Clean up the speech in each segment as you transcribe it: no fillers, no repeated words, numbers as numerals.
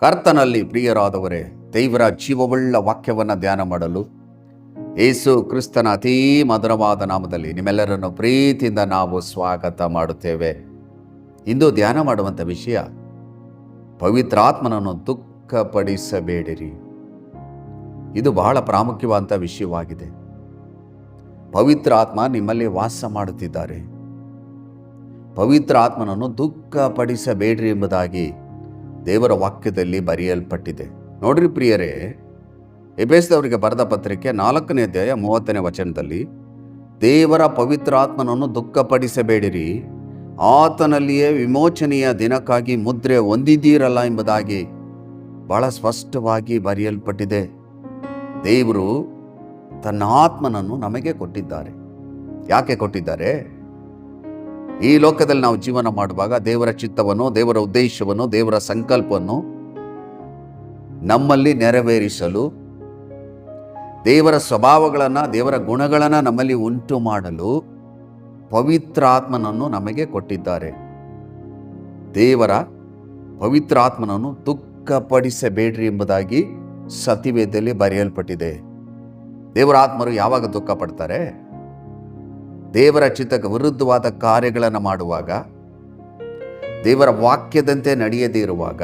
ಕರ್ತನಲ್ಲಿ ಪ್ರಿಯರಾದವರೇ, ದೇವರ ಜೀವವುಳ್ಳ ವಾಕ್ಯವನ್ನು ಧ್ಯಾನ ಮಾಡಲು ಯೇಸು ಕ್ರಿಸ್ತನ ಅತೀ ಮಧುರವಾದ ನಾಮದಲ್ಲಿ ನಿಮ್ಮೆಲ್ಲರನ್ನು ಪ್ರೀತಿಯಿಂದ ನಾವು ಸ್ವಾಗತ ಮಾಡುತ್ತೇವೆ. ಇಂದು ಧ್ಯಾನ ಮಾಡುವಂಥ ವಿಷಯ, ಪವಿತ್ರಾತ್ಮನನ್ನು ದುಃಖಪಡಿಸಬೇಡಿರಿ. ಇದು ಬಹಳ ಪ್ರಾಮುಖ್ಯವಾದಂಥ ವಿಷಯವಾಗಿದೆ. ಪವಿತ್ರ ಆತ್ಮ ನಿಮ್ಮಲ್ಲಿ ವಾಸ ಮಾಡುತ್ತಿದ್ದಾರೆ. ಪವಿತ್ರ ಆತ್ಮನನ್ನು ದುಃಖಪಡಿಸಬೇಡ್ರಿ ಎಂಬುದಾಗಿ ದೇವರ ವಾಕ್ಯದಲ್ಲಿ ಬರೆಯಲ್ಪಟ್ಟಿದೆ. ನೋಡ್ರಿ ಪ್ರಿಯರೇ, ಎಫೆಸದವರಿಗೆ ಬರೆದ ಪತ್ರಿಕೆ 4ನೇ ಅಧ್ಯಾಯ 30ನೇ ವಚನದಲ್ಲಿ, ದೇವರ ಪವಿತ್ರಾತ್ಮನನ್ನು ದುಃಖಪಡಿಸಬೇಡಿರಿ, ಆತನಲ್ಲಿಯೇ ವಿಮೋಚನೆಯ ದಿನಕ್ಕಾಗಿ ಮುದ್ರೆ ಹೊಂದಿದ್ದೀರಲ್ಲ ಎಂಬುದಾಗಿ ಬಹಳ ಸ್ಪಷ್ಟವಾಗಿ ಬರೆಯಲ್ಪಟ್ಟಿದೆ. ದೇವರು ತನ್ನ ಆತ್ಮನನ್ನು ನಮಗೆ ಕೊಟ್ಟಿದ್ದಾರೆ. ಯಾಕೆ ಕೊಟ್ಟಿದ್ದಾರೆ? ಈ ಲೋಕದಲ್ಲಿ ನಾವು ಜೀವನ ಮಾಡುವಾಗ ದೇವರ ಚಿತ್ತವನ್ನು, ದೇವರ ಉದ್ದೇಶವನ್ನು, ದೇವರ ಸಂಕಲ್ಪವನ್ನು ನಮ್ಮಲ್ಲಿ ನೆರವೇರಿಸಲು, ದೇವರ ಸ್ವಭಾವಗಳನ್ನು, ದೇವರ ಗುಣಗಳನ್ನು ನಮ್ಮಲ್ಲಿ ಉಂಟು ಮಾಡಲು ಪವಿತ್ರಾತ್ಮನನ್ನು ನಮಗೆ ಕೊಟ್ಟಿದ್ದಾರೆ. ದೇವರ ಪವಿತ್ರಾತ್ಮನನ್ನು ದುಃಖಪಡಿಸಬೇಡ್ರಿ ಎಂಬುದಾಗಿ ಸತ್ಯವೇದದಲ್ಲಿ ಬರೆಯಲ್ಪಟ್ಟಿದೆ. ದೇವರ ಆತ್ಮರು ಯಾವಾಗ ದುಃಖ ಪಡ್ತಾರೆ? ದೇವರ ಚಿತ್ತಕ್ಕೆ ವಿರುದ್ಧವಾದ ಕಾರ್ಯಗಳನ್ನು ಮಾಡುವಾಗ, ದೇವರ ವಾಕ್ಯದಂತೆ ನಡೆಯದೇ ಇರುವಾಗ,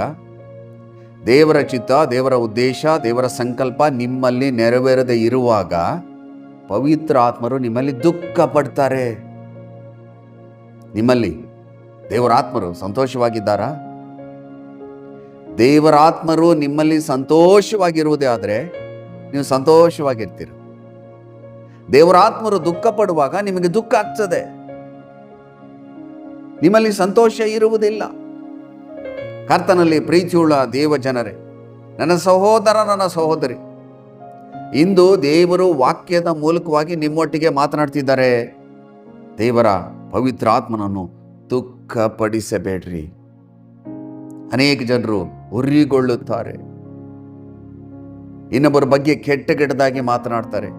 ದೇವರ ಚಿತ್ತ, ದೇವರ ಉದ್ದೇಶ, ದೇವರ ಸಂಕಲ್ಪ ನಿಮ್ಮಲ್ಲಿ ನೆರವೇರದೇ ಇರುವಾಗ ಪವಿತ್ರ ಆತ್ಮರು ನಿಮ್ಮಲ್ಲಿ ದುಃಖ ಪಡ್ತಾರೆ. ನಿಮ್ಮಲ್ಲಿ ದೇವರ ಆತ್ಮರು ಸಂತೋಷವಾಗಿದ್ದಾರಾ? ದೇವರ ಆತ್ಮರು ನಿಮ್ಮಲ್ಲಿ ಸಂತೋಷವಾಗಿರುವುದೇ ಆದರೆ ನೀವು ಸಂತೋಷವಾಗಿರ್ತೀರ. ದೇವರ ಆತ್ಮರು ದುಃಖ ಪಡುವಾಗ ನಿಮಗೆ ದುಃಖ ಆಗ್ತದೆ, ನಿಮ್ಮಲ್ಲಿ ಸಂತೋಷ ಇರುವುದಿಲ್ಲ. ಕರ್ತನಲ್ಲಿ ಪ್ರೀತಿಯುಳ್ಳ ದೇವ ಜನರೇ, ನನ್ನ ಸಹೋದರ, ನನ್ನ ಸಹೋದರಿ, ಇಂದು ದೇವರು ವಾಕ್ಯದ ಮೂಲಕವಾಗಿ ನಿಮ್ಮೊಟ್ಟಿಗೆ ಮಾತನಾಡ್ತಿದ್ದಾರೆ. ದೇವರ ಪವಿತ್ರ ಆತ್ಮನನ್ನು ದುಃಖಪಡಿಸಬೇಡ್ರಿ. ಅನೇಕ ಜನರು ಉರಿಗೊಳ್ಳುತ್ತಾರೆ, ಇನ್ನೊಬ್ಬರ ಬಗ್ಗೆ ಕೆಟ್ಟದಾಗಿ ಮಾತನಾಡ್ತಾರೆ,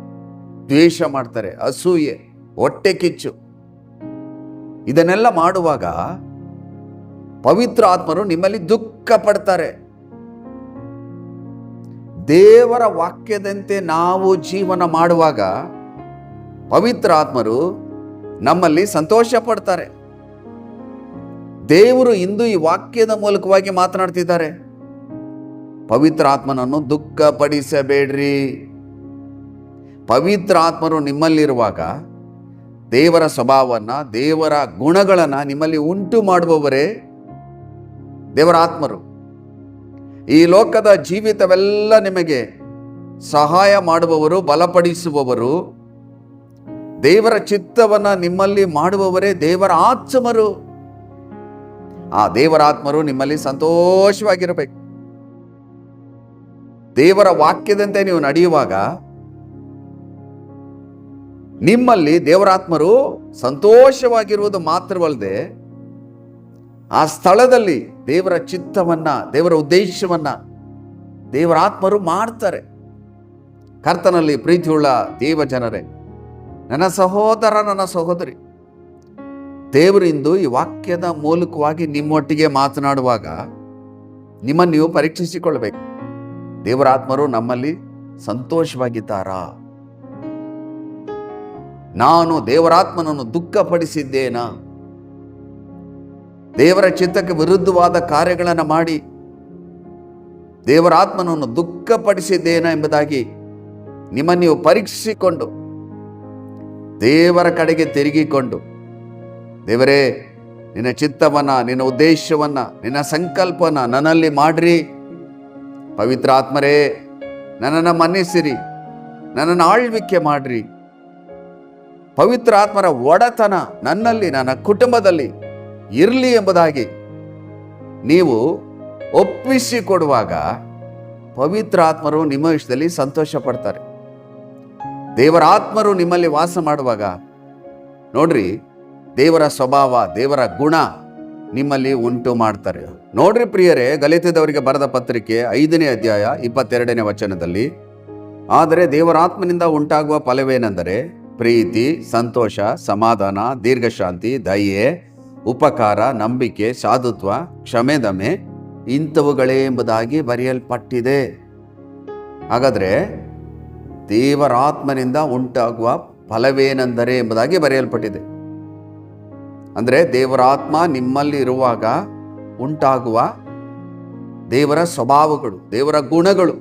ದ್ವೇಷ ಮಾಡ್ತಾರೆ, ಅಸೂಯೆ, ಹೊಟ್ಟೆ ಕಿಚ್ಚು. ಇದನ್ನೆಲ್ಲ ಮಾಡುವಾಗ ಪವಿತ್ರ ಆತ್ಮರು ನಿಮ್ಮಲ್ಲಿ ದುಃಖ ಪಡ್ತಾರೆ. ದೇವರ ವಾಕ್ಯದಂತೆ ನಾವು ಜೀವನ ಮಾಡುವಾಗ ಪವಿತ್ರ ಆತ್ಮರು ನಮ್ಮಲ್ಲಿ ಸಂತೋಷ ಪಡ್ತಾರೆ. ದೇವರು ಇಂದು ಈ ವಾಕ್ಯದ ಮೂಲಕವಾಗಿ ಮಾತನಾಡ್ತಿದ್ದಾರೆ. ಪವಿತ್ರ ಆತ್ಮನನ್ನು ದುಃಖಪಡಿಸಬೇಡ್ರಿ. ಪವಿತ್ರ ಆತ್ಮರು ನಿಮ್ಮಲ್ಲಿರುವಾಗ ದೇವರ ಸ್ವಭಾವವನ್ನು, ದೇವರ ಗುಣಗಳನ್ನು ನಿಮ್ಮಲ್ಲಿ ಉಂಟು ಮಾಡುವವರೇ ದೇವರ ಆತ್ಮರು. ಈ ಲೋಕದ ಜೀವಿತವೆಲ್ಲ ನಿಮಗೆ ಸಹಾಯ ಮಾಡುವವರು, ಬಲಪಡಿಸುವವರು, ದೇವರ ಚಿತ್ತವನ್ನು ನಿಮ್ಮಲ್ಲಿ ಮಾಡುವವರೇ ದೇವರ ಆತ್ಮರು. ಆ ದೇವರ ಆತ್ಮರು ನಿಮ್ಮಲ್ಲಿ ಸಂತೋಷವಾಗಿರಬೇಕು. ದೇವರ ವಾಕ್ಯದಂತೆ ನೀವು ನಡೆಯುವಾಗ ನಿಮ್ಮಲ್ಲಿ ದೇವರಾತ್ಮರು ಸಂತೋಷವಾಗಿರುವುದು ಮಾತ್ರವಲ್ಲದೆ ಆ ಸ್ಥಳದಲ್ಲಿ ದೇವರ ಚಿತ್ತವನ್ನ, ದೇವರ ಉದ್ದೇಶವನ್ನ ದೇವರಾತ್ಮರು ಮಾಡ್ತಾರೆ. ಕರ್ತನಲ್ಲಿ ಪ್ರೀತಿಯುಳ್ಳ ದೇವ ಜನರೇ, ನನ್ನ ಸಹೋದರ, ನನ್ನ ಸಹೋದರಿ, ದೇವರಿಂದು ಈ ವಾಕ್ಯದ ಮೂಲಕವಾಗಿ ನಿಮ್ಮೊಟ್ಟಿಗೆ ಮಾತನಾಡುವಾಗ ನಿಮ್ಮನ್ನು ನೀವು ಪರೀಕ್ಷಿಸಿಕೊಳ್ಳಬೇಕು. ದೇವರಾತ್ಮರು ನಮ್ಮಲ್ಲಿ ಸಂತೋಷವಾಗಿದ್ದಾರಾ? ನಾನು ದೇವರಾತ್ಮನನ್ನು ದುಃಖಪಡಿಸಿದ್ದೇನಾ? ದೇವರ ಚಿತ್ತಕ್ಕೆ ವಿರುದ್ಧವಾದ ಕಾರ್ಯಗಳನ್ನು ಮಾಡಿ ದೇವರಾತ್ಮನನ್ನು ದುಃಖಪಡಿಸಿದ್ದೇನಾ ಎಂಬುದಾಗಿ ನಿಮ್ಮನ್ನು ನೀವು ಪರೀಕ್ಷಿಸಿಕೊಂಡು ದೇವರ ಕಡೆಗೆ ತಿರುಗಿಕೊಂಡು, ದೇವರೇ, ನಿನ್ನ ಚಿತ್ತವನ್ನ, ನಿನ್ನ ಉದ್ದೇಶವನ್ನ, ನಿನ್ನ ಸಂಕಲ್ಪನ ನನ್ನಲ್ಲಿ ಮಾಡ್ರಿ. ಪವಿತ್ರ ಆತ್ಮರೇ, ನನ್ನನ್ನು ಮನ್ನಿಸಿರಿ, ನನ್ನನ್ನು ಆಳ್ವಿಕೆ ಮಾಡ್ರಿ. ಪವಿತ್ರ ಆತ್ಮರ ಒಡೆತನ ನನ್ನಲ್ಲಿ, ನನ್ನ ಕುಟುಂಬದಲ್ಲಿ ಇರಲಿ ಎಂಬುದಾಗಿ ನೀವು ಒಪ್ಪಿಸಿಕೊಡುವಾಗ ಪವಿತ್ರ ಆತ್ಮರು ನಿಮ್ಮ ವಿಷಯದಲ್ಲಿ ಸಂತೋಷ ಪಡ್ತಾರೆ. ದೇವರ ಆತ್ಮರು ನಿಮ್ಮಲ್ಲಿ ವಾಸ ಮಾಡುವಾಗ ನೋಡ್ರಿ, ದೇವರ ಸ್ವಭಾವ, ದೇವರ ಗುಣ ನಿಮ್ಮಲ್ಲಿ ಉಂಟು ಮಾಡ್ತಾರೆ. ನೋಡ್ರಿ ಪ್ರಿಯರೇ, ಗಲಾತ್ಯದವರಿಗೆ ಬರೆದ ಪತ್ರಿಕೆ 5ನೇ ಅಧ್ಯಾಯ 22ನೇ ವಚನದಲ್ಲಿ, ಆದರೆ ದೇವರಾತ್ಮನಿಂದ ಉಂಟಾಗುವ ಫಲವೇನೆಂದರೆ ಪ್ರೀತಿ, ಸಂತೋಷ, ಸಮಾಧಾನ, ದೀರ್ಘಶಾಂತಿ, ದಯೆ, ಉಪಕಾರ, ನಂಬಿಕೆ, ಸಾಧುತ್ವ, ಕ್ಷಮೆದಮೆ, ಇಂಥವುಗಳೇ ಎಂಬುದಾಗಿ ಬರೆಯಲ್ಪಟ್ಟಿದೆ. ಹಾಗಾದರೆ ದೇವರಾತ್ಮನಿಂದ ಉಂಟಾಗುವ ಫಲವೇನೆಂದರೆ ಎಂಬುದಾಗಿ ಬರೆಯಲ್ಪಟ್ಟಿದೆ. ಅಂದರೆ ದೇವರಾತ್ಮ ನಿಮ್ಮಲ್ಲಿ ಇರುವಾಗ ಉಂಟಾಗುವ ದೇವರ ಸ್ವಭಾವಗಳು, ದೇವರ ಗುಣಗಳು.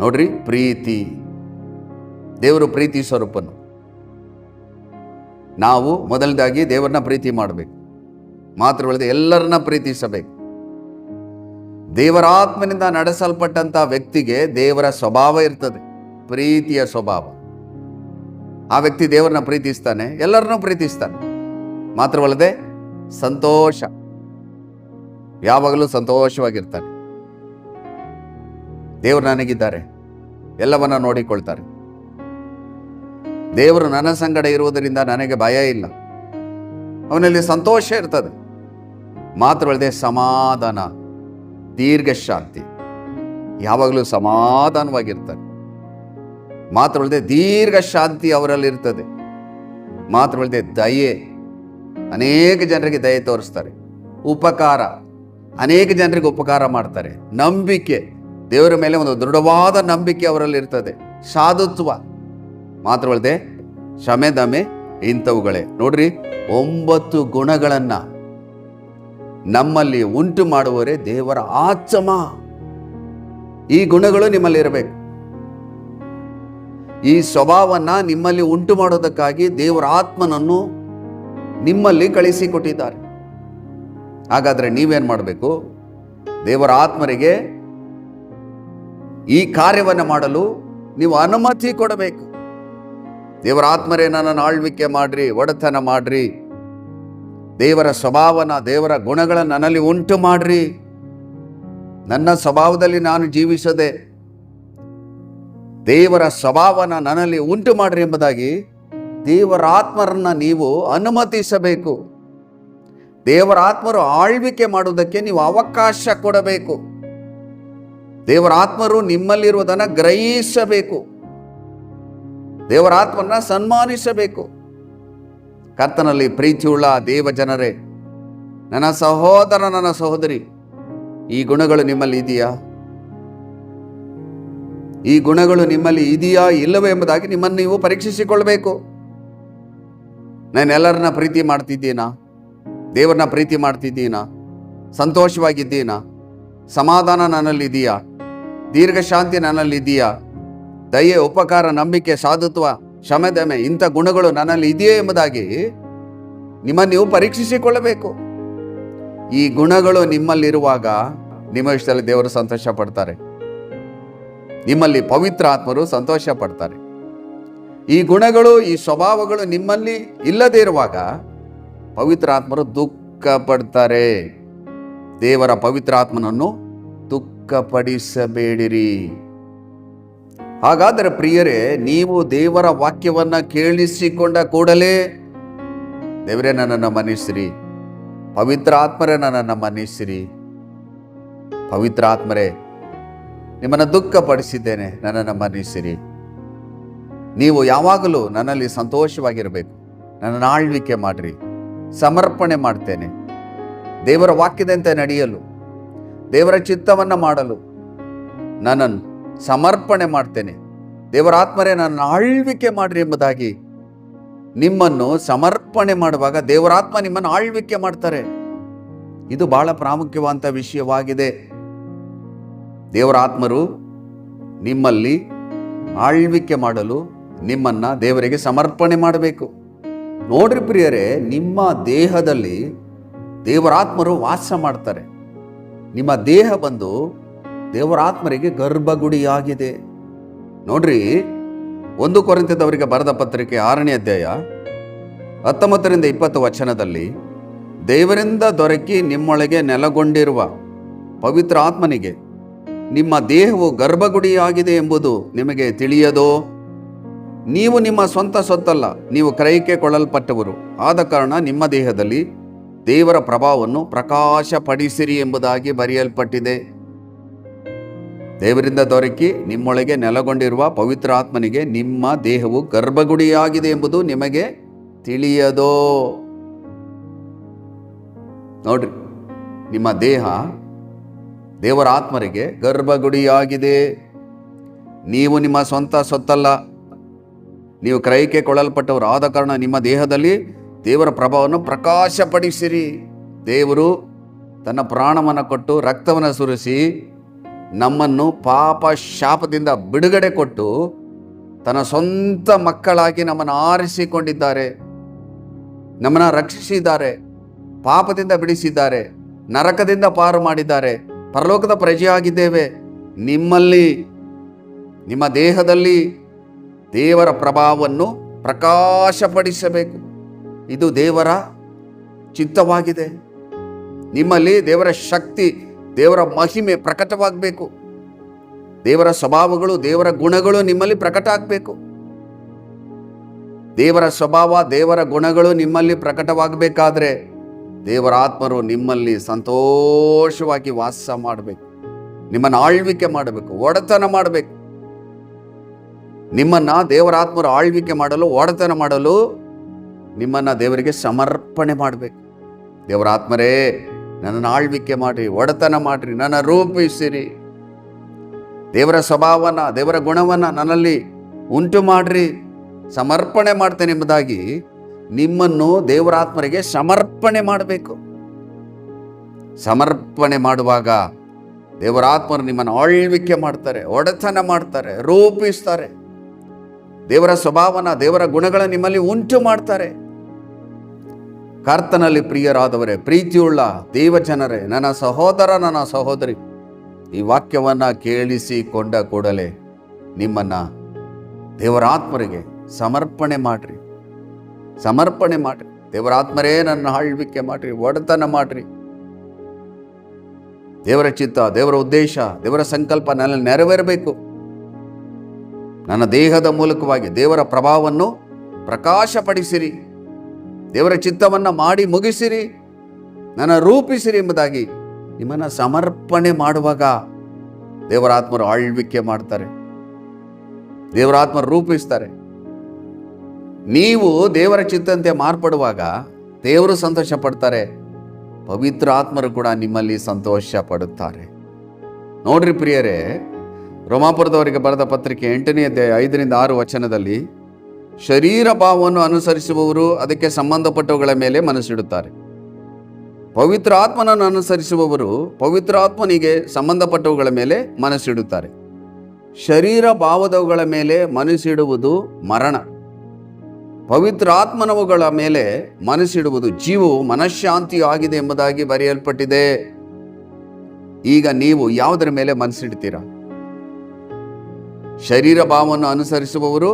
ನೋಡ್ರಿ, ಪ್ರೀತಿ. ದೇವರು ಪ್ರೀತಿ ಸ್ವರೂಪನು. ನಾವು ಮೊದಲದಾಗಿ ದೇವರನ್ನ ಪ್ರೀತಿ ಮಾಡಬೇಕು, ಮಾತ್ರವಲ್ಲದೆ ಎಲ್ಲರನ್ನ ಪ್ರೀತಿಸಬೇಕು. ದೇವರಾತ್ಮನಿಂದ ನಡೆಸಲ್ಪಟ್ಟಂಥ ವ್ಯಕ್ತಿಗೆ ದೇವರ ಸ್ವಭಾವ ಇರ್ತದೆ, ಪ್ರೀತಿಯ ಸ್ವಭಾವ. ಆ ವ್ಯಕ್ತಿ ದೇವರನ್ನ ಪ್ರೀತಿಸ್ತಾನೆ, ಎಲ್ಲರನ್ನೂ ಪ್ರೀತಿಸ್ತಾನೆ. ಮಾತ್ರವಲ್ಲದೆ ಸಂತೋಷ, ಯಾವಾಗಲೂ ಸಂತೋಷವಾಗಿರ್ತಾನೆ. ದೇವರು ನನಗಿದ್ದಾರೆ, ಎಲ್ಲವನ್ನ ನೋಡಿಕೊಳ್ತಾರೆ. ದೇವರು ನನ್ನ ಸಂಗಡ ಇರುವುದರಿಂದ ನನಗೆ ಭಯ ಇಲ್ಲ. ಅವನಲ್ಲಿ ಸಂತೋಷ ಇರ್ತದೆ. ಮಾತ್ರವಲ್ಲದೆ ಸಮಾಧಾನ, ದೀರ್ಘ ಶಾಂತಿ, ಯಾವಾಗಲೂ ಸಮಾಧಾನವಾಗಿರ್ತಾರೆ. ಮಾತ್ರವಲ್ಲದೆ ದೀರ್ಘ ಶಾಂತಿ ಅವರಲ್ಲಿರ್ತದೆ. ಮಾತ್ರವಲ್ಲದೆ ದಯೆ, ಅನೇಕ ಜನರಿಗೆ ದಯೆ ತೋರಿಸ್ತಾರೆ. ಉಪಕಾರ, ಅನೇಕ ಜನರಿಗೆ ಉಪಕಾರ ಮಾಡ್ತಾರೆ. ನಂಬಿಕೆ, ದೇವರ ಮೇಲೆ ಒಂದು ದೃಢವಾದ ನಂಬಿಕೆ ಅವರಲ್ಲಿರ್ತದೆ. ಸಾಧುತ್ವ, ಮಾತ್ರವಲ್ಲದೆ ಕ್ಷಮೆ, ದಮೆ, ಇಂಥವುಗಳೇ. ನೋಡ್ರಿ, 9 ಗುಣಗಳನ್ನ ನಮ್ಮಲ್ಲಿ ಉಂಟು ಮಾಡುವವರೇ ದೇವರ ಆತ್ಮ. ಈ ಗುಣಗಳು ನಿಮ್ಮಲ್ಲಿ ಇರಬೇಕು. ಈ ಸ್ವಭಾವನ್ನ ನಿಮ್ಮಲ್ಲಿ ಉಂಟು ಮಾಡೋದಕ್ಕಾಗಿ ದೇವರ ಆತ್ಮನನ್ನು ನಿಮ್ಮಲ್ಲಿ ಕಳಿಸಿಕೊಟ್ಟಿದ್ದಾರೆ. ಹಾಗಾದ್ರೆ ನೀವೇನ್ ಮಾಡಬೇಕು? ದೇವರ ಆತ್ಮರಿಗೆ ಈ ಕಾರ್ಯವನ್ನು ಮಾಡಲು ನೀವು ಅನುಮತಿ ಕೊಡಬೇಕು. ದೇವರ ಆತ್ಮರೇ ನನ್ನನ್ನು ಆಳ್ವಿಕೆ ಮಾಡ್ರಿ, ಒಡೆತನ ಮಾಡ್ರಿ, ದೇವರ ಸ್ವಭಾವನ, ದೇವರ ಗುಣಗಳನ್ನು ನನ್ನಲ್ಲಿ ಉಂಟು ಮಾಡ್ರಿ. ನನ್ನ ಸ್ವಭಾವದಲ್ಲಿ ನಾನು ಜೀವಿಸದೆ ದೇವರ ಸ್ವಭಾವನ ನನ್ನಲ್ಲಿ ಉಂಟು ಮಾಡ್ರಿ ಎಂಬುದಾಗಿ ದೇವರ ಆತ್ಮರನ್ನ ನೀವು ಅನುಮತಿಸಬೇಕು. ದೇವರ ಆತ್ಮರು ಆಳ್ವಿಕೆ ಮಾಡುವುದಕ್ಕೆ ನೀವು ಅವಕಾಶ ಕೊಡಬೇಕು. ದೇವರ ಆತ್ಮರು ನಿಮ್ಮಲ್ಲಿರುವುದನ್ನು ಗ್ರಹಿಸಬೇಕು. ದೇವರ ಆತ್ಮನ ಸನ್ಮಾನಿಸಬೇಕು. ಕರ್ತನಲ್ಲಿ ಪ್ರೀತಿಯುಳ್ಳ ದೇವ ಜನರೇ, ನನ್ನ ಸಹೋದರ, ನನ್ನ ಸಹೋದರಿ, ಈ ಗುಣಗಳು ನಿಮ್ಮಲ್ಲಿ ಇದೆಯಾ? ಈ ಗುಣಗಳು ನಿಮ್ಮಲ್ಲಿ ಇದೆಯಾ ಇಲ್ಲವೇ ಎಂಬುದಾಗಿ ನಿಮ್ಮನ್ನು ನೀವು ಪರೀಕ್ಷಿಸಿಕೊಳ್ಬೇಕು. ನಾನು ಎಲ್ಲರನ್ನ ಪ್ರೀತಿ ಮಾಡ್ತಿದ್ದೀನಾ? ದೇವರನ್ನ ಪ್ರೀತಿ ಮಾಡ್ತಿದ್ದೀನಾ? ಸಂತೋಷವಾಗಿದ್ದೀನಾ? ಸಮಾಧಾನ ನನ್ನಲ್ಲಿದೆಯಾ? ದೀರ್ಘ ಶಾಂತಿ ನನ್ನಲ್ಲಿದೆಯಾ? ದಯೆ, ಉಪಕಾರ, ನಂಬಿಕೆ, ಸಾಧುತ್ವ, ಕ್ಷಮೆ, ದಮೆ, ಇಂಥ ಗುಣಗಳು ನನ್ನಲ್ಲಿ ಇದೆಯೇ ಎಂಬುದಾಗಿ ನಿಮ್ಮನ್ನು ನೀವು ಪರೀಕ್ಷಿಸಿಕೊಳ್ಳಬೇಕು. ಈ ಗುಣಗಳು ನಿಮ್ಮಲ್ಲಿರುವಾಗ ನಿಮ್ಮ ವಿಷಯದಲ್ಲಿ ದೇವರು ಸಂತೋಷ ಪಡ್ತಾರೆ. ನಿಮ್ಮಲ್ಲಿ ಪವಿತ್ರ ಆತ್ಮರು ಸಂತೋಷ ಪಡ್ತಾರೆ. ಈ ಗುಣಗಳು, ಈ ಸ್ವಭಾವಗಳು ನಿಮ್ಮಲ್ಲಿ ಇಲ್ಲದೇ ಇರುವಾಗ ಪವಿತ್ರ ಆತ್ಮರು ದುಃಖ ಪಡ್ತಾರೆ. ದೇವರ ಪವಿತ್ರ ಆತ್ಮನನ್ನು ದುಃಖಪಡಿಸಬೇಡಿರಿ. ಹಾಗಾದರೆ ಪ್ರಿಯರೇ, ನೀವು ದೇವರ ವಾಕ್ಯವನ್ನ ಕೇಳಿಸಿಕೊಂಡ ಕೂಡಲೇ ದೇವರೇ ನನ್ನನ್ನು ಮನ್ನಿಸಿರಿ, ಪವಿತ್ರ ಆತ್ಮರೇ ನನ್ನನ್ನು ಮನ್ನಿಸಿರಿ, ಪವಿತ್ರ ಆತ್ಮರೇ ನಿಮ್ಮನ್ನು ದುಃಖಪಡಿಸಿದ್ದೇನೆ, ನನ್ನನ್ನು ಮನ್ನಿಸಿರಿ. ನೀವು ಯಾವಾಗಲೂ ನನ್ನಲ್ಲಿ ಸಂತೋಷವಾಗಿರಬೇಕು. ನನ್ನನ್ನು ಆಳ್ವಿಕೆ ಮಾಡ್ರಿ, ಸಮರ್ಪಣೆ ಮಾಡ್ತೇನೆ. ದೇವರ ವಾಕ್ಯದಂತೆ ನಡೆಯಲು, ದೇವರ ಚಿತ್ತವನ್ನು ಮಾಡಲು ನನ್ನನ್ನು ಸಮರ್ಪಣೆ ಮಾಡ್ತೇನೆ. ದೇವರ ಆತ್ಮರೇ ನನ್ನ ಆಳ್ವಿಕೆ ಮಾಡ್ರಿ ಎಂಬುದಾಗಿ ನಿಮ್ಮನ್ನು ಸಮರ್ಪಣೆ ಮಾಡುವಾಗ ದೇವರಾತ್ಮ ನಿಮ್ಮನ್ನು ಆಳ್ವಿಕೆ ಮಾಡ್ತಾರೆ. ಇದು ಬಹಳ ಪ್ರಾಮುಖ್ಯವಾದಂಥ ವಿಷಯವಾಗಿದೆ. ದೇವರ ಆತ್ಮರು ನಿಮ್ಮಲ್ಲಿ ಆಳ್ವಿಕೆ ಮಾಡಲು ನಿಮ್ಮನ್ನ ದೇವರಿಗೆ ಸಮರ್ಪಣೆ ಮಾಡಬೇಕು. ನೋಡ್ರಿ ಪ್ರಿಯರೇ, ನಿಮ್ಮ ದೇಹದಲ್ಲಿ ದೇವರಾತ್ಮರು ವಾಸ ಮಾಡ್ತಾರೆ. ನಿಮ್ಮ ದೇಹ ಬಂದು ದೇವರಾತ್ಮರಿಗೆ ಗರ್ಭಗುಡಿಯಾಗಿದೆ. ನೋಡ್ರಿ, 1 ಕೊರಿಂಥದವರಿಗೆ ಬರೆದ ಪತ್ರಿಕೆ 6ನೇ ಅಧ್ಯಾಯ 19-20 ವಚನದಲ್ಲಿ, ದೇವರಿಂದ ದೊರಕಿ ನಿಮ್ಮೊಳಗೆ ನೆಲೆಗೊಂಡಿರುವ ಪವಿತ್ರ ಆತ್ಮನಿಗೆ ನಿಮ್ಮ ದೇಹವು ಗರ್ಭಗುಡಿಯಾಗಿದೆ ಎಂಬುದು ನಿಮಗೆ ತಿಳಿಯದೋ? ನೀವು ನಿಮ್ಮ ಸ್ವಂತ ಸೊತ್ತಲ್ಲ, ನೀವು ಕ್ರಯಕ್ಕೆ ಕೊಳ್ಳಲ್ಪಟ್ಟವರು. ಆದ ಕಾರಣ ನಿಮ್ಮ ದೇಹದಲ್ಲಿ ದೇವರ ಪ್ರಭಾವವನ್ನು ಪ್ರಕಾಶಪಡಿಸಿರಿ ಎಂಬುದಾಗಿ ಬರೆಯಲ್ಪಟ್ಟಿದೆ. ದೇವರಿಂದ ದೊರಕಿ ನಿಮ್ಮೊಳಗೆ ನೆಲೆಗೊಂಡಿರುವ ಪವಿತ್ರ ಆತ್ಮನಿಗೆ ನಿಮ್ಮ ದೇಹವು ಗರ್ಭಗುಡಿಯಾಗಿದೆ ಎಂಬುದು ನಿಮಗೆ ತಿಳಿಯದೋ? ನೋಡ್ರಿ, ನಿಮ್ಮ ದೇಹ ದೇವರ ಆತ್ಮರಿಗೆ ಗರ್ಭಗುಡಿಯಾಗಿದೆ. ನೀವು ನಿಮ್ಮ ಸ್ವಂತ ಸೊತ್ತಲ್ಲ, ನೀವು ಕ್ರಯಕ್ಕೆ ಕೊಳ್ಳಲ್ಪಟ್ಟವರು. ಆದ ಕಾರಣ ನಿಮ್ಮ ದೇಹದಲ್ಲಿ ದೇವರ ಪ್ರಭಾವವನ್ನು ಪ್ರಕಾಶಪಡಿಸಿರಿ. ದೇವರು ತನ್ನ ಪ್ರಾಣವನ್ನು ಕೊಟ್ಟು ರಕ್ತವನ್ನು ಸುರಿಸಿ ನಮ್ಮನ್ನು ಪಾಪ ಶಾಪದಿಂದ ಬಿಡುಗಡೆ ಕೊಟ್ಟು ತನ್ನ ಸ್ವಂತ ಮಕ್ಕಳಾಗಿ ನಮ್ಮನ್ನು ಆರಿಸಿಕೊಂಡಿದ್ದಾರೆ, ನಮ್ಮನ್ನು ರಕ್ಷಿಸಿದ್ದಾರೆ, ಪಾಪದಿಂದ ಬಿಡಿಸಿದ್ದಾರೆ, ನರಕದಿಂದ ಪಾರು ಮಾಡಿದ್ದಾರೆ, ಪರಲೋಕದ ಪ್ರಜೆಯಾಗಿದ್ದೇವೆ. ನಿಮ್ಮಲ್ಲಿ, ನಿಮ್ಮ ದೇಹದಲ್ಲಿ ದೇವರ ಪ್ರಭಾವವನ್ನು ಪ್ರಕಾಶಪಡಿಸಬೇಕು. ಇದು ದೇವರ ಚಿತ್ತವಾಗಿದೆ. ನಿಮ್ಮಲ್ಲಿ ದೇವರ ಶಕ್ತಿ, ದೇವರ ಮಹಿಮೆ ಪ್ರಕಟವಾಗಬೇಕು. ದೇವರ ಸ್ವಭಾವಗಳು, ದೇವರ ಗುಣಗಳು ನಿಮ್ಮಲ್ಲಿ ಪ್ರಕಟ ಆಗಬೇಕು. ದೇವರ ಸ್ವಭಾವ, ದೇವರ ಗುಣಗಳು ನಿಮ್ಮಲ್ಲಿ ಪ್ರಕಟವಾಗಬೇಕಾದ್ರೆ ದೇವರ ಆತ್ಮರು ನಿಮ್ಮಲ್ಲಿ ಸಂತೋಷವಾಗಿ ವಾಸ ಮಾಡಬೇಕು, ನಿಮ್ಮನ್ನು ಆಳ್ವಿಕೆ ಮಾಡಬೇಕು, ಒಡೆತನ ಮಾಡಬೇಕು. ನಿಮ್ಮನ್ನು ದೇವರ ಆತ್ಮರು ಆಳ್ವಿಕೆ ಮಾಡಲು, ಒಡೆತನ ಮಾಡಲು ನಿಮ್ಮನ್ನು ದೇವರಿಗೆ ಸಮರ್ಪಣೆ ಮಾಡಬೇಕು. ದೇವರ ಆತ್ಮರೇ, ನನ್ನನ್ನು ಆಳ್ವಿಕೆ ಮಾಡಿರಿ, ಒಡೆತನ ಮಾಡಿರಿ, ನನ್ನ ರೂಪಿಸಿರಿ, ದೇವರ ಸ್ವಭಾವನ, ದೇವರ ಗುಣವನ್ನು ನನ್ನಲ್ಲಿ ಉಂಟು ಮಾಡಿರಿ, ಸಮರ್ಪಣೆ ಮಾಡ್ತೇನೆ ಎಂಬುದಾಗಿ ನಿಮ್ಮನ್ನು ದೇವರ ಆತ್ಮರಿಗೆ ಸಮರ್ಪಣೆ ಮಾಡಬೇಕು. ಸಮರ್ಪಣೆ ಮಾಡುವಾಗ ದೇವರ ಆತ್ಮರು ನಿಮ್ಮನ್ನು ಆಳ್ವಿಕೆ ಮಾಡ್ತಾರೆ, ಒಡೆತನ ಮಾಡ್ತಾರೆ, ರೂಪಿಸ್ತಾರೆ. ದೇವರ ಸ್ವಭಾವನ, ದೇವರ ಗುಣಗಳ ನಿಮ್ಮಲ್ಲಿ ಉಂಟು ಮಾಡ್ತಾರೆ. ಕರ್ತನಲ್ಲಿ ಪ್ರಿಯರಾದವರೇ, ಪ್ರೀತಿಯುಳ್ಳ ದೇವಜನರೇ, ನನ್ನ ಸಹೋದರ, ನನ್ನ ಸಹೋದರಿ, ಈ ವಾಕ್ಯವನ್ನು ಕೇಳಿಸಿಕೊಂಡ ಕೂಡಲೇ ನಿಮ್ಮನ್ನು ದೇವರ ಆತ್ಮರಿಗೆ ಸಮರ್ಪಣೆ ಮಾಡ್ರಿ, ಸಮರ್ಪಣೆ ಮಾಡ್ರಿ. ದೇವರ ಆತ್ಮರೇ, ನನ್ನ ಆಳ್ವಿಕೆ ಮಾಡ್ರಿ, ಒಡೆತನ ಮಾಡ್ರಿ. ದೇವರ ಚಿತ್ತ, ದೇವರ ಉದ್ದೇಶ, ದೇವರ ಸಂಕಲ್ಪ ನನ್ನಲ್ಲಿ ನೆರವೇರಬೇಕು. ನನ್ನ ದೇಹದ ಮೂಲಕವಾಗಿ ದೇವರ ಪ್ರಭಾವವನ್ನು ಪ್ರಕಾಶಪಡಿಸಿರಿ, ದೇವರ ಚಿತ್ತವನ್ನು ಮಾಡಿ ಮುಗಿಸಿರಿ, ನನ್ನ ರೂಪಿಸಿರಿ ಎಂಬುದಾಗಿ ನಿಮ್ಮನ್ನು ಸಮರ್ಪಣೆ ಮಾಡುವಾಗ ದೇವರಾತ್ಮರು ಆಳ್ವಿಕೆ ಮಾಡ್ತಾರೆ, ದೇವರಾತ್ಮರು ರೂಪಿಸ್ತಾರೆ. ನೀವು ದೇವರ ಚಿತ್ತಂತೆ ಮಾರ್ಪಡುವಾಗ ದೇವರು ಸಂತೋಷ ಪಡ್ತಾರೆ, ಪವಿತ್ರ ಆತ್ಮರು ಕೂಡ ನಿಮ್ಮಲ್ಲಿ ಸಂತೋಷ ಪಡುತ್ತಾರೆ. ನೋಡ್ರಿ ಪ್ರಿಯರೇ, ರೋಮಾಪುರದವರಿಗೆ ಬರೆದ ಪತ್ರಿಕೆ 8ನೇ ಅಧ್ಯಾಯ 5-6 ವಚನದಲ್ಲಿ, ಶರೀರ ಭಾವವನ್ನು ಅನುಸರಿಸುವವರು ಅದಕ್ಕೆ ಸಂಬಂಧಪಟ್ಟವುಗಳ ಮೇಲೆ ಮನಸ್ಸಿಡುತ್ತಾರೆ. ಪವಿತ್ರ ಆತ್ಮನನ್ನು ಅನುಸರಿಸುವವರು ಪವಿತ್ರ ಆತ್ಮನಿಗೆ ಸಂಬಂಧಪಟ್ಟವುಗಳ ಮೇಲೆ ಮನಸ್ಸಿಡುತ್ತಾರೆ. ಶರೀರ ಭಾವದವುಗಳ ಮೇಲೆ ಮನಸ್ಸಿಡುವುದು ಮರಣ, ಪವಿತ್ರ ಆತ್ಮನವುಗಳ ಮೇಲೆ ಮನಸ್ಸಿಡುವುದು ಜೀವವು ಮನಃಶಾಂತಿಯು ಆಗಿದೆ ಎಂಬುದಾಗಿ ಬರೆಯಲ್ಪಟ್ಟಿದೆ. ಈಗ ನೀವು ಯಾವುದರ ಮೇಲೆ ಮನಸ್ಸಿಡ್ತೀರಾ? ಶರೀರ ಭಾವವನ್ನು ಅನುಸರಿಸುವವರು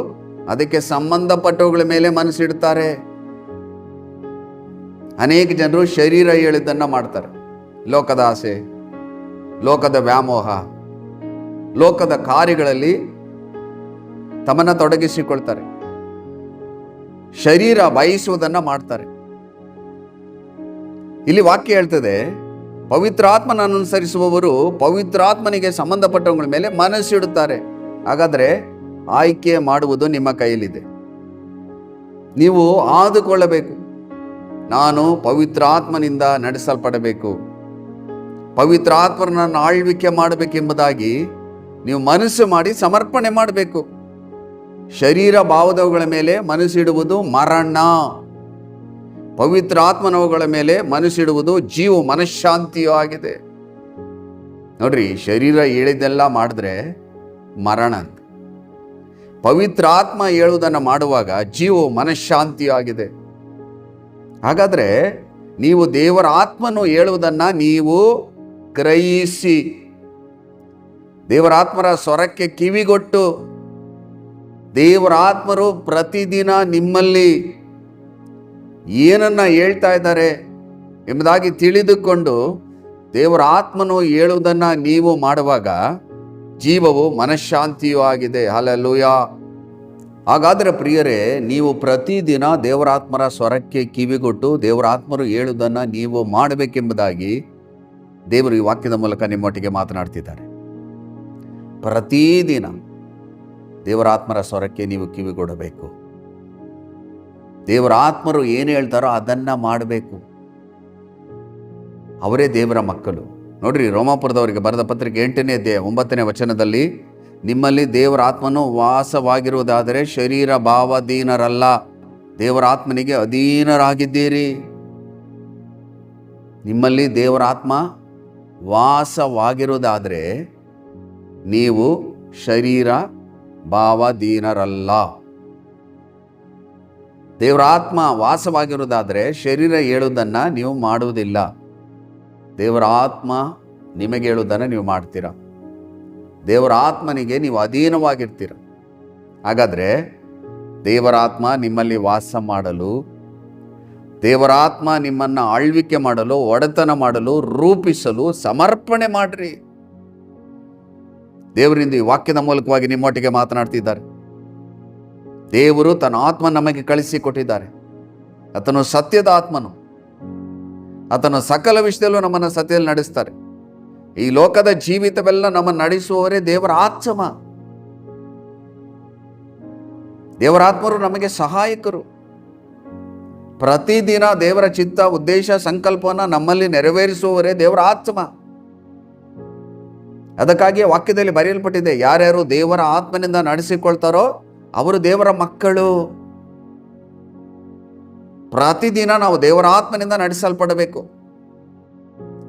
ಅದಕ್ಕೆ ಸಂಬಂಧಪಟ್ಟವುಗಳ ಮೇಲೆ ಮನಸ್ಸಿಡುತ್ತಾರೆ. ಅನೇಕ ಜನರು ಶರೀರ ಹೇಳಿದ್ದನ್ನು ಮಾಡ್ತಾರೆ. ಲೋಕದ ಆಸೆ, ಲೋಕದ ವ್ಯಾಮೋಹ, ಲೋಕದ ಕಾರ್ಯಗಳಲ್ಲಿ ತಮ್ಮನ್ನು ತೊಡಗಿಸಿಕೊಳ್ತಾರೆ. ಶರೀರ ಬಯಸುವುದನ್ನು ಮಾಡ್ತಾರೆ. ಇಲ್ಲಿ ವಾಕ್ಯ ಹೇಳ್ತದೆ, ಪವಿತ್ರಾತ್ಮನನ್ನು ಅನುಸರಿಸುವವರು ಪವಿತ್ರಾತ್ಮನಿಗೆ ಸಂಬಂಧಪಟ್ಟವುಗಳ ಮೇಲೆ ಮನಸ್ಸಿಡುತ್ತಾರೆ. ಹಾಗಾದರೆ ಆಯ್ಕೆ ಮಾಡುವುದು ನಿಮ್ಮ ಕೈಯಲ್ಲಿದೆ. ನೀವು ಆದುಕೊಳ್ಳಬೇಕು. ನಾನು ಪವಿತ್ರಾತ್ಮನಿಂದ ನಡೆಸಲ್ಪಡಬೇಕು, ಪವಿತ್ರಾತ್ಮನನ್ನು ಆಳ್ವಿಕೆ ಮಾಡಬೇಕೆಂಬುದಾಗಿ ನೀವು ಮನಸ್ಸು ಮಾಡಿ ಸಮರ್ಪಣೆ ಮಾಡಬೇಕು. ಶರೀರ ಭಾವದವುಗಳ ಮೇಲೆ ಮನಸ್ಸಿಡುವುದು ಮರಣ, ಪವಿತ್ರಾತ್ಮನವುಗಳ ಮೇಲೆ ಮನಸ್ಸಿಡುವುದು ಜೀವ ಮನಃಶಾಂತಿಯೂ ಆಗಿದೆ. ನೋಡ್ರಿ, ಶರೀರ ಹೇಳಿದೆಲ್ಲ ಮಾಡಿದ್ರೆ ಮರಣ ಅಂತ. ಪವಿತ್ರಾತ್ಮ ಹೇಳುವುದನ್ನು ಮಾಡುವಾಗ ಜೀವ ಮನಃಶಾಂತಿಯೂ ಆಗಿದೆ. ಹಾಗಾದರೆ ನೀವು ದೇವರ ಆತ್ಮನು ಹೇಳುವುದನ್ನು ನೀವು ಗ್ರಹಿಸಿ, ದೇವರಾತ್ಮರ ಸ್ವರಕ್ಕೆ ಕಿವಿಗೊಟ್ಟು, ದೇವರಾತ್ಮರು ಪ್ರತಿದಿನ ನಿಮ್ಮಲ್ಲಿ ಏನನ್ನ ಹೇಳ್ತಾ ಇದ್ದಾರೆ ಎಂಬುದಾಗಿ ತಿಳಿದುಕೊಂಡು ದೇವರ ಆತ್ಮನು ಹೇಳುವುದನ್ನು ನೀವು ಮಾಡುವಾಗ ಜೀವವು ಮನಃಶಾಂತಿಯೂ ಆಗಿದೆ. ಹಲ್ಲೆಲೂಯಾ. ಹಾಗಾದರೆ ಪ್ರಿಯರೇ, ನೀವು ಪ್ರತಿದಿನ ದೇವರಾತ್ಮರ ಸ್ವರಕ್ಕೆ ಕಿವಿಗೊಟ್ಟು ದೇವರಾತ್ಮರು ಹೇಳುವುದನ್ನು ನೀವು ಮಾಡಬೇಕೆಂಬುದಾಗಿ ದೇವರು ಈ ವಾಕ್ಯದ ಮೂಲಕ ನಿಮ್ಮೊಟ್ಟಿಗೆ ಮಾತನಾಡ್ತಿದ್ದಾರೆ. ಪ್ರತಿದಿನ ದೇವರಾತ್ಮರ ಸ್ವರಕ್ಕೆ ನೀವು ಕಿವಿಗೊಡಬೇಕು. ದೇವರ ಆತ್ಮರು ಏನು ಹೇಳ್ತಾರೋ ಅದನ್ನು ಮಾಡಬೇಕು. ಅವರೇ ದೇವರ ಮಕ್ಕಳು. ನೋಡ್ರಿ, ರೋಮಾಪುರದವರಿಗೆ ಬರೆದ ಪತ್ರಿಕೆ 8ನೇ ಅಧ್ಯಾಯ 9ನೇ ವಚನದಲ್ಲಿ, ನಿಮ್ಮಲ್ಲಿ ದೇವರ ಆತ್ಮನು ವಾಸವಾಗಿರುವುದಾದರೆ ಶರೀರ ಭಾವಾಧೀನರಲ್ಲ, ದೇವರ ಆತ್ಮನಿಗೆ ಅಧೀನರಾಗಿದ್ದೀರಿ. ನಿಮ್ಮಲ್ಲಿ ದೇವರ ಆತ್ಮ ವಾಸವಾಗಿರುವುದಾದರೆ ನೀವು ಶರೀರ ಭಾವಾಧೀನರಲ್ಲ. ದೇವರ ಆತ್ಮ ವಾಸವಾಗಿರುವುದಾದರೆ ಶರೀರ ಹೇಳುವುದನ್ನು ನೀವು ಮಾಡುವುದಿಲ್ಲ. ದೇವರ ಆತ್ಮ ನಿಮಗೆ ಹೇಳುವುದನ್ನು ನೀವು ಮಾಡ್ತೀರ. ದೇವರ ಆತ್ಮನಿಗೆ ನೀವು ಅಧೀನವಾಗಿರ್ತೀರ. ಹಾಗಾದರೆ ದೇವರ ಆತ್ಮ ನಿಮ್ಮಲ್ಲಿ ವಾಸ ಮಾಡಲು, ದೇವರ ಆತ್ಮ ನಿಮ್ಮನ್ನು ಆಳ್ವಿಕೆ ಮಾಡಲು, ಒಡೆತನ ಮಾಡಲು, ರೂಪಿಸಲು ಸಮರ್ಪಣೆ ಮಾಡ್ರಿ. ದೇವರಿಂದ ಈ ವಾಕ್ಯದ ಮೂಲಕವಾಗಿ ನಿಮ್ಮೊಟ್ಟಿಗೆ ಮಾತನಾಡ್ತಿದ್ದಾರೆ. ದೇವರು ತನ್ನ ಆತ್ಮ ನಮಗೆ ಕಳಿಸಿಕೊಟ್ಟಿದ್ದಾರೆ. ಆತನು ಸತ್ಯದ ಆತ್ಮನು. ಆತನು ಸಕಲ ವಿಷಯದಲ್ಲೂ ನಮ್ಮನ್ನು ಸತ್ಯದಲ್ಲಿ ನಡೆಸ್ತಾರೆ. ಈ ಲೋಕದ ಜೀವಿತವೆಲ್ಲ ನಮ್ಮನ್ನು ನಡೆಸುವವರೇ ದೇವರ ಆತ್ಮ. ದೇವರ ಆತ್ಮರು ನಮಗೆ ಸಹಾಯಕರು. ಪ್ರತಿದಿನ ದೇವರ ಚಿತ್ತ, ಉದ್ದೇಶ, ಸಂಕಲ್ಪವನ್ನು ನಮ್ಮಲ್ಲಿ ನೆರವೇರಿಸುವವರೇ ದೇವರ ಆತ್ಮ. ಅದಕ್ಕಾಗಿ ವಾಕ್ಯದಲ್ಲಿ ಬರೆಯಲ್ಪಟ್ಟಿದೆ, ಯಾರ್ಯಾರು ದೇವರ ಆತ್ಮನಿಂದ ನಡೆಸಿಕೊಳ್ತಾರೋ ಅವರು ದೇವರ ಮಕ್ಕಳು. ಪ್ರತಿದಿನ ನಾವು ದೇವರ ಆತ್ಮನಿಂದ ನಡೆಸಲ್ಪಡಬೇಕು.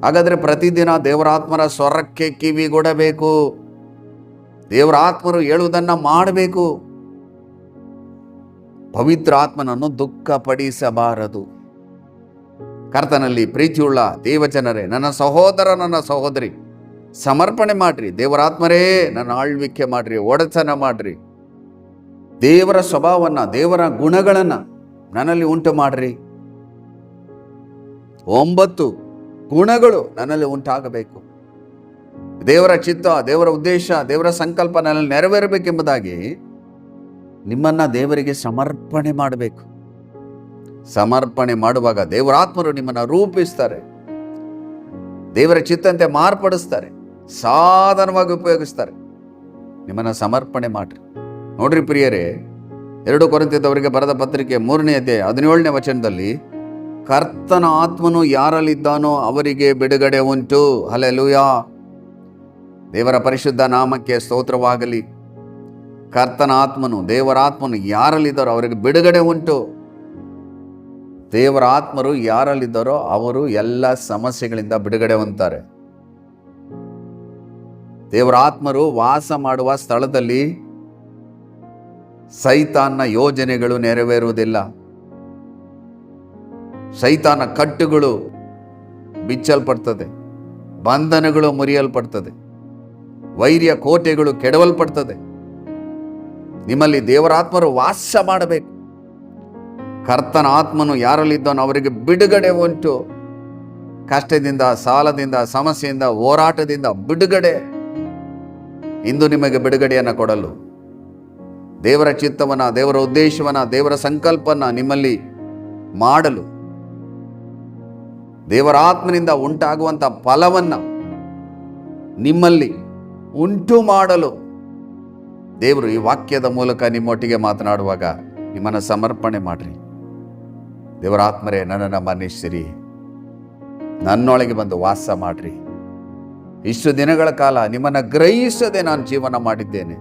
ಹಾಗಾದರೆ ಪ್ರತಿದಿನ ದೇವರ ಆತ್ಮರ ಸ್ವರಕ್ಕೆ ಕಿವಿಗೊಡಬೇಕು. ದೇವರ ಆತ್ಮರು ಹೇಳುವುದನ್ನು ಮಾಡಬೇಕು. ಪವಿತ್ರ ಆತ್ಮನನ್ನು ದುಃಖಪಡಿಸಬಾರದು. ಕರ್ತನಲ್ಲಿ ಪ್ರೀತಿಯುಳ್ಳ ದೇವಜನರೇ, ನನ್ನ ಸಹೋದರ, ನನ್ನ ಸಹೋದರಿ, ಸಮರ್ಪಣೆ ಮಾಡ್ರಿ. ದೇವರಾತ್ಮರೇ ನನ್ನ ಆಳ್ವಿಕೆ ಮಾಡ್ರಿ, ಒಡೆತನ ಮಾಡ್ರಿ. ದೇವರ ಸ್ವಭಾವವನ್ನು, ದೇವರ ಗುಣಗಳನ್ನು ನನ್ನಲ್ಲಿ ಉಂಟು ಮಾಡ್ರಿ. 9 ಗುಣಗಳು ನನ್ನಲ್ಲಿ ಉಂಟಾಗಬೇಕು. ದೇವರ ಚಿತ್ತ, ದೇವರ ಉದ್ದೇಶ, ದೇವರ ಸಂಕಲ್ಪ ನನ್ನಲ್ಲಿ ನೆರವೇರಬೇಕೆಂಬುದಾಗಿ ನಿಮ್ಮನ್ನು ದೇವರಿಗೆ ಸಮರ್ಪಣೆ ಮಾಡಬೇಕು. ಸಮರ್ಪಣೆ ಮಾಡುವಾಗ ದೇವರಾತ್ಮರು ನಿಮ್ಮನ್ನು ರೂಪಿಸ್ತಾರೆ. ದೇವರ ಚಿತ್ತಂತೆ ಮಾರ್ಪಡಿಸ್ತಾರೆ, ಸಾಧನವಾಗಿ ಉಪಯೋಗಿಸ್ತಾರೆ. ನಿಮ್ಮನ್ನು ಸಮರ್ಪಣೆ ಮಾಡ್ರಿ. ನೋಡ್ರಿ ಪ್ರಿಯರೇ, 2 ಕೊರಿಂಥದವರಿಗೆ ಬರೆದ ಪತ್ರಿಕೆ 3ನೇ ಅಧ್ಯಾಯ 17ನೇ ವಚನದಲ್ಲಿ, ಕರ್ತನ ಆತ್ಮನು ಯಾರಲ್ಲಿದ್ದಾನೋ ಅವರಿಗೆ ಬಿಡುಗಡೆ ಉಂಟು. ಹಲ್ಲೆಲೂಯಾ. ದೇವರ ಪರಿಶುದ್ಧ ನಾಮಕ್ಕೆ ಸ್ತೋತ್ರವಾಗಲಿ. ಕರ್ತನ ಆತ್ಮನು, ದೇವರ ಆತ್ಮನು ಯಾರಲ್ಲಿದ್ದಾರೋ ಅವರಿಗೆ ಬಿಡುಗಡೆ ಉಂಟು. ದೇವರ ಆತ್ಮರು ಯಾರಲ್ಲಿದ್ದಾರೋ ಅವರು ಎಲ್ಲ ಸಮಸ್ಯೆಗಳಿಂದ ಬಿಡುಗಡೆ ಹೊಂದ್ತಾರೆ. ದೇವರ ಆತ್ಮರು ವಾಸ ಮಾಡುವ ಸ್ಥಳದಲ್ಲಿ ಸೈತಾನ್ನ ಯೋಜನೆಗಳು ನೆರವೇರುವುದಿಲ್ಲ. ಸೈತಾನ ಕಟ್ಟುಗಳು ಬಿಚ್ಚಲ್ಪಡ್ತದೆ, ಬಂಧನಗಳು ಮುರಿಯಲ್ಪಡ್ತದೆ, ವೈರ್ಯ ಕೋಟೆಗಳು ಕೆಡವಲ್ಪಡ್ತದೆ. ನಿಮ್ಮಲ್ಲಿ ದೇವರಾತ್ಮರು ವಾಸ ಮಾಡಬೇಕು. ಕರ್ತನ ಆತ್ಮನು ಯಾರಲ್ಲಿದ್ದಾನೋ ಅವರಿಗೆ ಬಿಡುಗಡೆ ಉಂಟು. ಕಷ್ಟದಿಂದ, ಸಾಲದಿಂದ, ಸಮಸ್ಯೆಯಿಂದ, ಹೋರಾಟದಿಂದ ಬಿಡುಗಡೆ. ಇಂದು ನಿಮಗೆ ಬಿಡುಗಡೆಯನ್ನು ಕೊಡಲು, ದೇವರ ಚಿತ್ತವನ್ನು, ದೇವರ ಉದ್ದೇಶವನ್ನು, ದೇವರ ಸಂಕಲ್ಪನ ನಿಮ್ಮಲ್ಲಿ ಮಾಡಲು, ದೇವರ ಆತ್ಮನಿಂದ ಉಂಟಾಗುವಂಥ ಫಲವನ್ನು ನಿಮ್ಮಲ್ಲಿ ಉಂಟು ಮಾಡಲು ದೇವರು ಈ ವಾಕ್ಯದ ಮೂಲಕ ನಿಮ್ಮೊಟ್ಟಿಗೆ ಮಾತನಾಡುವಾಗ ನಿಮ್ಮನ್ನು ಸಮರ್ಪಣೆ ಮಾಡ್ರಿ. ದೇವರ ಆತ್ಮರೇ, ನನ್ನನ್ನು ಮನ್ನಿಸಿರಿ, ನನ್ನೊಳಗೆ ಬಂದು ವಾಸ ಮಾಡ್ರಿ. ಇಷ್ಟು ದಿನಗಳ ಕಾಲ ನಿಮ್ಮನ್ನು ಗ್ರಹಿಸದೆ ನಾನು ಜೀವನ ಮಾಡಿದ್ದೇನೆ.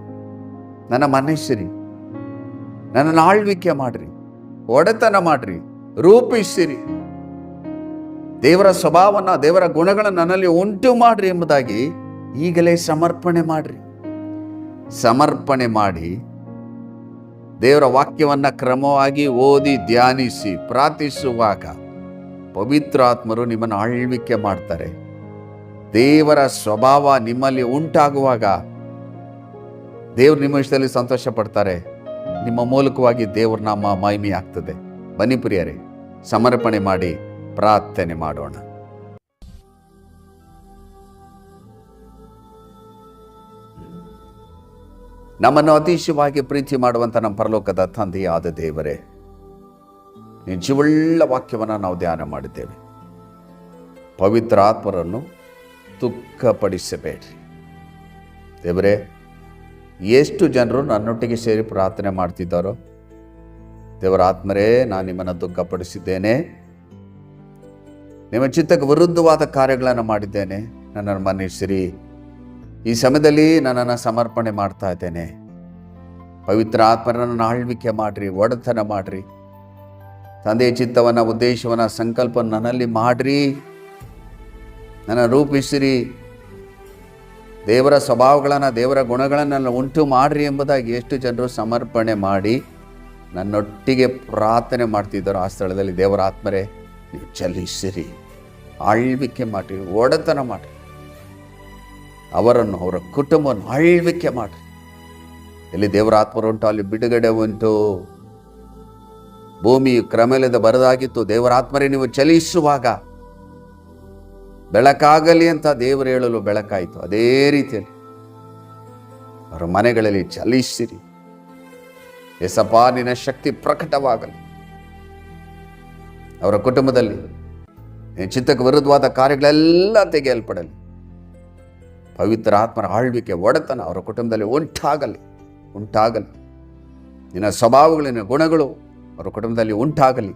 ನನ್ನ ಮನ್ನಿಸಿರಿ, ನನ್ನನ್ನು ಆಳ್ವಿಕೆ ಮಾಡ್ರಿ, ಒಡೆತನ ಮಾಡ್ರಿ, ರೂಪಿಸಿರಿ. ದೇವರ ಸ್ವಭಾವವನ್ನು, ದೇವರ ಗುಣಗಳನ್ನು ನನ್ನಲ್ಲಿ ಉಂಟು ಮಾಡ್ರಿ ಎಂಬುದಾಗಿ ಈಗಲೇ ಸಮರ್ಪಣೆ ಮಾಡ್ರಿ. ಸಮರ್ಪಣೆ ಮಾಡಿ ದೇವರ ವಾಕ್ಯವನ್ನು ಕ್ರಮವಾಗಿ ಓದಿ ಧ್ಯಾನಿಸಿ ಪ್ರಾರ್ಥಿಸುವಾಗ ಪವಿತ್ರಾತ್ಮರು ನಿಮ್ಮನ್ನು ಆಳ್ವಿಕೆ ಮಾಡ್ತಾರೆ. ದೇವರ ಸ್ವಭಾವ ನಿಮ್ಮಲ್ಲಿ ಉಂಟಾಗುವಾಗ ದೇವರು ನಿಮ್ಮ ವಿಷಯದಲ್ಲಿ ಸಂತೋಷ ಪಡ್ತಾರೆ. ನಿಮ್ಮ ಮೂಲಕವಾಗಿ ದೇವರ ನಾಮ ಮಹಿಮೆ ಆಗ್ತದೆ. ಬನ್ನಿ ಪ್ರಿಯರೇ, ಸಮರ್ಪಣೆ ಮಾಡಿ ಪ್ರಾರ್ಥನೆ ಮಾಡೋಣ. ನಮ್ಮನ್ನು ಅತಿಶಯವಾಗಿ ಪ್ರೀತಿ ಮಾಡುವಂಥ ನಮ್ಮ ಪರಲೋಕದ ತಂದೆಯಾದ ದೇವರೇ, ನಿನ್ನ ಜೀವಳ್ಳ ವಾಕ್ಯವನ್ನು ನಾವು ಧ್ಯಾನ ಮಾಡಿದ್ದೇವೆ. ಪವಿತ್ರ ಆತ್ಮರನ್ನು ದುಃಖಪಡಿಸಬೇಡ್ರಿ ದೇವರೇ. ಎಷ್ಟು ಜನರು ನನ್ನೊಟ್ಟಿಗೆ ಸೇರಿ ಪ್ರಾರ್ಥನೆ ಮಾಡ್ತಿದ್ದಾರೋ, ದೇವರ ಆತ್ಮರೇ, ನಾನು ನಿಮ್ಮನ್ನು ದುಃಖಪಡಿಸಿದ್ದೇನೆ. ನಿಮ್ಮ ಚಿತ್ತಕ್ಕೆ ವಿರುದ್ಧವಾದ ಕಾರ್ಯಗಳನ್ನು ಮಾಡಿದ್ದೇನೆ, ನನ್ನನ್ನು ಮನ್ನಿಸಿರಿ. ಈ ಸಮಯದಲ್ಲಿ ನನ್ನನ್ನು ಸಮರ್ಪಣೆ ಮಾಡ್ತಾ ಇದ್ದೇನೆ. ಪವಿತ್ರ ಆತ್ಮರನ್ನು ಆಳ್ವಿಕೆ ಮಾಡಿರಿ, ಒಡೆತನ ಮಾಡಿರಿ. ತಂದೆಯ ಚಿತ್ತವನ್ನು, ಉದ್ದೇಶವನ್ನು, ಸಂಕಲ್ಪ ನನ್ನಲ್ಲಿ ಮಾಡಿರಿ, ನನ್ನ ರೂಪಿಸಿರಿ. ದೇವರ ಸ್ವಭಾವಗಳನ್ನು, ದೇವರ ಗುಣಗಳನ್ನು ಉಂಟು ಮಾಡಿರಿ ಎಂಬುದಾಗಿ ಎಷ್ಟು ಜನರು ಸಮರ್ಪಣೆ ಮಾಡಿ ನನ್ನೊಟ್ಟಿಗೆ ಪ್ರಾರ್ಥನೆ ಮಾಡ್ತಿದ್ದಾರೋ ಆ ಸ್ಥಳದಲ್ಲಿ ದೇವರ ಆತ್ಮರೇ ನೀವು ಚಲಿಸಿರಿ, ಆಳ್ವಿಕೆ ಮಾಡಿರಿ, ಒಡೆತನ ಮಾಡಿರಿ. ಅವರನ್ನು, ಅವರ ಕುಟುಂಬವನ್ನು ಆಳ್ವಿಕೆ ಮಾಡಿರಿ. ಎಲ್ಲಿ ದೇವರ ಆತ್ಮರು ಉಂಟು ಅಲ್ಲಿ ಬಿಡುಗಡೆ ಉಂಟು. ಭೂಮಿಯು ಕ್ರಮೇಲದ ಬರದಾಗಿತ್ತು. ದೇವರ ಆತ್ಮರೇ ನೀವು ಚಲಿಸುವಾಗ ಬೆಳಕಾಗಲಿ ಅಂತ ದೇವರು ಹೇಳಲು ಬೆಳಕಾಯಿತು. ಅದೇ ರೀತಿಯಲ್ಲಿ ಅವರ ಮನೆಗಳಲ್ಲಿ ಚಲಿಸಿರಿ. ಯೇಸಪ್ಪ, ನಿನ್ನ ಶಕ್ತಿ ಪ್ರಕಟವಾಗಲಿ. ಅವರ ಕುಟುಂಬದಲ್ಲಿ ನಿನ್ನ ಚಿತ್ತಕ್ಕೆ ವಿರುದ್ಧವಾದ ಕಾರ್ಯಗಳೆಲ್ಲ ತೆಗೆಯಲ್ಪಡಲಿ. ಪವಿತ್ರ ಆತ್ಮರ ಆಳ್ವಿಕೆ, ಒಡೆತನ ಅವರ ಕುಟುಂಬದಲ್ಲಿ ಉಂಟಾಗಲಿ. ನಿನ್ನ ಸ್ವಭಾವಗಳು, ನಿನ್ನ ಗುಣಗಳು ಅವರ ಕುಟುಂಬದಲ್ಲಿ ಉಂಟಾಗಲಿ.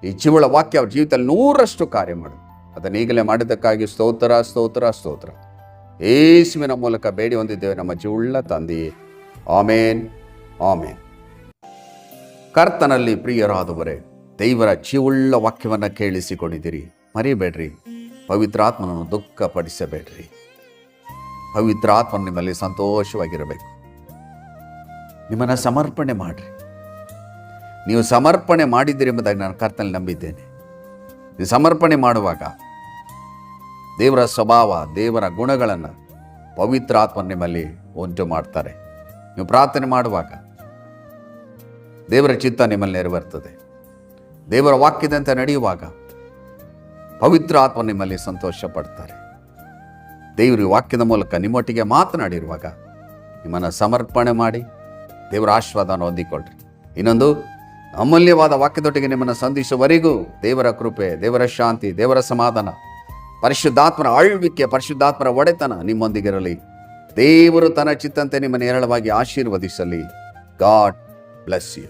ಈ ಜೀವಳ ವಾಕ್ಯ ಅವ್ರ ಜೀವಿತದಲ್ಲಿ 100ರಷ್ಟು ಕಾರ್ಯ ಮಾಡು. ಅದನ್ನು ಈಗಲೇ ಮಾಡಿದ್ದಕ್ಕಾಗಿ ಸ್ತೋತ್ರ, ಸ್ತೋತ್ರ, ಸ್ತೋತ್ರ. ಯೇಸುವಿನ ಮೂಲಕ ಬೇಡಿ ಹೊಂದಿದ್ದೇವೆ ನಮ್ಮ ಜೀವಳ ತಂದೆಯೇ. ಆಮೇನ್, ಆಮೇನ್. ಕರ್ತನಲ್ಲಿ ಪ್ರಿಯರಾದವರೇ, ದೇವರ ಜೀವಳ ವಾಕ್ಯವನ್ನು ಕೇಳಿಸಿಕೊಂಡಿದ್ದೀರಿ. ಮರಿಬೇಡ್ರಿ, ಪವಿತ್ರಾತ್ಮನನ್ನು ದುಃಖಪಡಿಸಬೇಡ್ರಿ. ಪವಿತ್ರಾತ್ಮನ ನಿಮ್ಮಲ್ಲಿ ಸಂತೋಷವಾಗಿರಬೇಕು. ನಿಮ್ಮನ್ನು ಸಮರ್ಪಣೆ ಮಾಡಿರಿ. ನೀವು ಸಮರ್ಪಣೆ ಮಾಡಿದ್ದೀರಿ ಎಂಬುದಾಗಿ ನಾನು ಕರ್ತನಲ್ಲಿ ನಂಬಿದ್ದೇನೆ. ನೀವು ಸಮರ್ಪಣೆ ಮಾಡುವಾಗ ದೇವರ ಸ್ವಭಾವ, ದೇವರ ಗುಣಗಳನ್ನು ಪವಿತ್ರಾತ್ಮ ನಿಮ್ಮಲ್ಲಿ ಉಂಟು ಮಾಡ್ತಾರೆ. ನೀವು ಪ್ರಾರ್ಥನೆ ಮಾಡುವಾಗ ದೇವರ ಚಿತ್ತ ನಿಮ್ಮಲ್ಲಿ ನೆರವೇರ್ತದೆ. ದೇವರ ವಾಕ್ಯದಂತೆ ನಡೆಯುವಾಗ ಪವಿತ್ರ ಆತ್ಮ ನಿಮ್ಮಲ್ಲಿ ಸಂತೋಷ ಪಡ್ತಾರೆ. ದೇವರು ವಾಕ್ಯದ ಮೂಲಕ ನಿಮ್ಮೊಟ್ಟಿಗೆ ಮಾತನಾಡಿರುವಾಗ ನಿಮ್ಮನ್ನು ಸಮರ್ಪಣೆ ಮಾಡಿ ದೇವರ ಆಶೀರ್ವಾದವನ್ನು ಹೊಂದಿಕೊಳ್ಳ್ರಿ. ಇನ್ನೊಂದು, ಅಮೂಲ್ಯವಾದ ವಾಕ್ಯದೊಟ್ಟಿಗೆ ನಿಮ್ಮನ್ನು ಸಂಧಿಸುವವರೆಗೂ ದೇವರ ಕೃಪೆ, ದೇವರ ಶಾಂತಿ, ದೇವರ ಸಮಾಧಾನ, ಪರಿಶುದ್ಧಾತ್ಮರ ಆಳ್ವಿಕೆ, ಪರಿಶುದ್ಧಾತ್ಮರ ಒಡೆತನ ನಿಮ್ಮೊಂದಿಗಿರಲಿ. ದೇವರು ತನ್ನ ಚಿತ್ತಂತೆ ನಿಮ್ಮನ್ನು ಹೇರಳವಾಗಿ ಆಶೀರ್ವದಿಸಲಿ. God bless you.